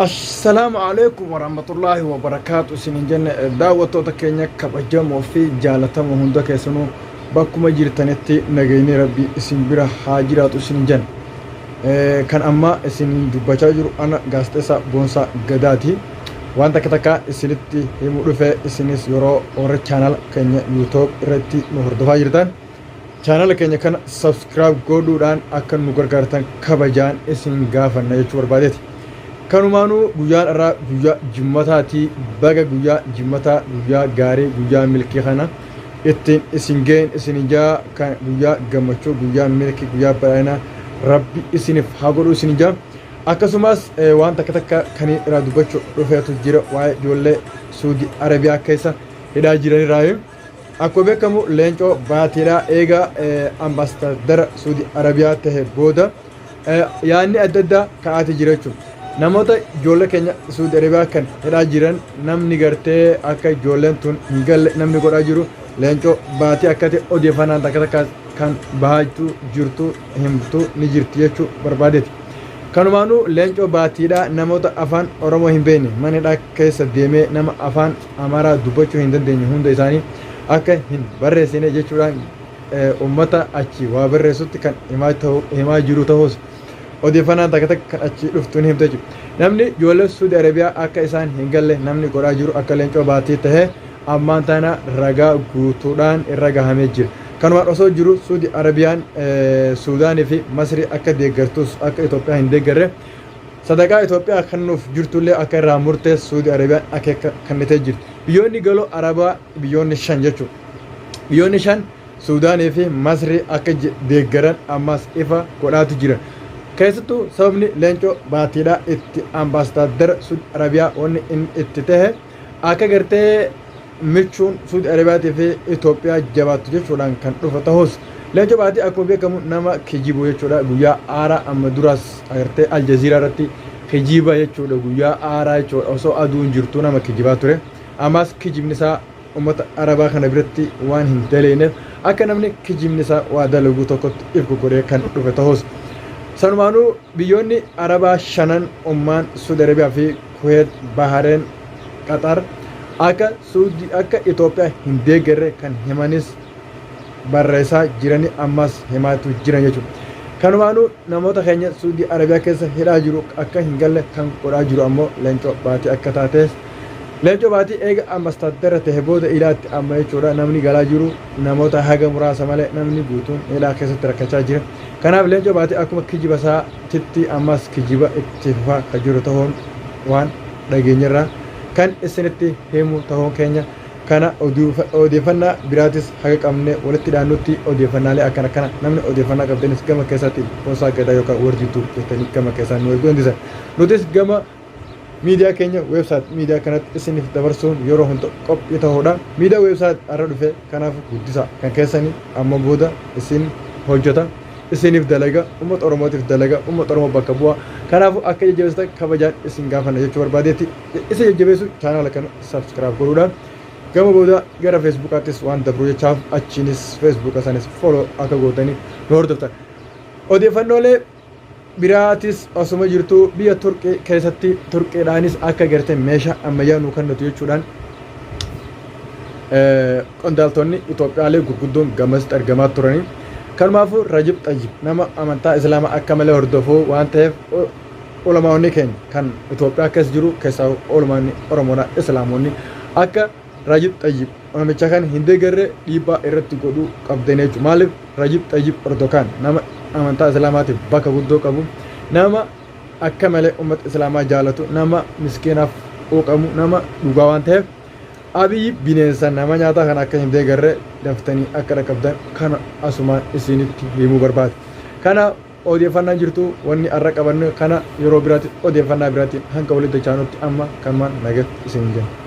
السلام عليكم ورحمة الله وبركاته. سنجن دعوة تكينيا كبجم وفي جالتهم هندك يسنو باكم جرتنتي نجيني ربي سنبرا حاجرات سنجن كان أما سن دبچاجر أنا غاستسا بونسا غداتي وانت كتاكا سنتي يمودفه سنس يورو اور channel كينيا يوتيوب رتي مهردفا جرتان channel كينيا كان سبسكرايب godudaan akka nu gargaartan kabajaan isin gaafanna jechuu barbaadeti. Kanumanu guyyaa irraa guyyaa jimmataati baga guyyaa jimmataa guyyaa gaarii guyyaa milkii kana ittiin isin ga'een isin ijaa kan guyyaa gammachuu guyyaa milkii guyyaa badhaadhina rabbi isiniif haa godhu isin ijaa akkasumas waan takka kan irraa dubbachuu dhufeetu jira waa'ee ijoollee Suudi Arabiyaa keessa hidhaa jiranirraa akkuma beekamu leencoo baatiidhaa eegaa ambaasaadara Suudi Arabiyaa ta'e booda yaanni adda addaa ka'aati jira jechuudha. Namoota ijoollee keenya Suudi Arabiyaa kan hidhaa jiran namni gartee akka ijoolleen tun hin galle namni godhaa jiru leencoo baatii akka ta'e odeeffannaan takka kan bahaachuu jirtu himtu ni jirti jechuu barbaadeeti. Kanumaanuu leencoo baatiidhaa namoota afaan Oromoo hin beekne manidhaa keessa deemee nama afaan Amaaraa dubbachuu hin dandeenye hunda isaanii akka hin barreessine jechuudhaan uummata achi waa barreessutti kan himaa jiru ta'us odeeffannaan takka kan achi dhuftuun himte jiru. Namni ijoollee Suudi Arabiyaa akka isaan hin galle namni godhaa jiru akka leencoo baatii ta'e ammaan tana ragaa guutuudhaan irra gahamee jira. Kanumaan osoo jiru Suudi Arabiyaan Suudaanii fi Masrii akka deeggartus akka Itoophiyaa hin deeggarre sadaqaa Itoophiyaa kan nuuf jirtullee akka irraa murteessu Suudi Arabiyaan akeeka kennitee jirti. Biyyoonni galoo Arabaa biyyoonni 5 jechuudha. Biyyoonni 5 Suudaanii fi Masrii akka deeggaran ammas ifa godhaatu jira. Keessattuu sababni leencoo baatiidhaa itti ambaasaadara Suudi Arabiyaa wanni inni itti ta'e akka gartee michuun Suudi Arabiyaatii fi Itoophiyaa jabaattu jechuudhaan kan dhufa ta'us leencoo baatii akkuma beekamu nama kijibu jechuudha. Guyyaa aaraa amma duraas agartee Aljaziiraa irratti kijiba jechuudha. Guyyaa aaraa jechuudha osoo aduun jirtu nama kijibaa ture. Ammas kijibni isaa uummata Arabaa kana biratti waan hin daleeneef akka namni kijibni isaa waa dalagu tokkotti ifku godhee kan dhufe ta'us sanumaanuu biyyoonni Arabaa 5 Ummaan Suudi Arabiyaa fi Kuweet Bahareen Qatar akka Itoophiyaa hin deeggarre kan himanis barreessaa jiranii ammas himaatu jiran jechuudha. Kanumaanuu namoota keenya Suudi Arabiyaa keessa hidhaa jiru akka hin galle kan godhaa jiru ammoo leencoo baatii akka taates leencoo baatii eega ambaasaadara ta'e booda hidhaatti amma jechuudha. Namni galaa jiru namoota haga muraasa malee namni guutuun hidhaa keessatti rakkachaa jira. Kanaaf leencoo baatii akkuma kijiba isaa titti ammas kijiba itti fufaa kan jiru ta'uun waan dhageenyarraa kan isinitti himu ta'uun keenya kana odeeffannaa biraatis haga qabne walitti dhaannutti odeeffannaalee akkana namni odeeffannaa qabdanis gama keessatti hoosaa gadaa yookaan warjiitu jettanii gama keessaan nu ergoondisan nutis gama miidiyaa keenya website miidiyaa kanatti isiniif dabarsuun yeroo hunda qophii ta'uudha. Miidiyaa website irra dhufe kanaaf guddisa kan keessanii amma booda isin hojjeta isiniif dalaga uummata Oromootiif dalaga uummata Oromoo bakka bu'a. Kanaafuu akka jajjabeessitan kabajaan isin gaafanna jechuu barbaadeetti isa jajjabeessu chaanaala kana subscribe godhuudhaan gama booda gara feesbuukaattis waan dabru jechaaf achiinis feesbuuka sanis follow akka gootanii nu hordoftan. Odeeffannoolee biraatis osuma jirtu biyya Turkii keessatti Turkiidhaanis akka gartee meeshaa ammayyaa nu kennatu jechuudhaan qondaaltonni Itoophiyaalee gurguddoon gamasitti argamaa turanii. Kanumaafuu Rajab Tayyib nama amantaa Islaamaa akka malee hordofuu waan ta'eef ulamaa'onni keenya kan Itoophiyaa keessa jiru keessaa ulamaa'onni Oromoodhaa Islaamonni akka Rajab Tayyib namicha kan hin deeggarre dhiibbaa irratti godhuu qabdanii jechuudha. Maaliif Rajab Tayyib Erdogan nama amantaa Islaamaatiif bakka guddoo qabu nama akka malee uummata Islaamaa jaalatu nama miskiinaaf quuqamu nama dhugaa waan ta'eef Abiyyi bineensa nama nyaata kana akka hin deeggarre daftanii akka dhaqqabdan kana asumaan isinitti himuu barbaade. Kana odeeffannaan jirtu wanni har'a qabanne kana yeroo biraatti odeeffannaa biraatiin hanga walitti dachaanutti amma kanumaan nagatti isin jenna.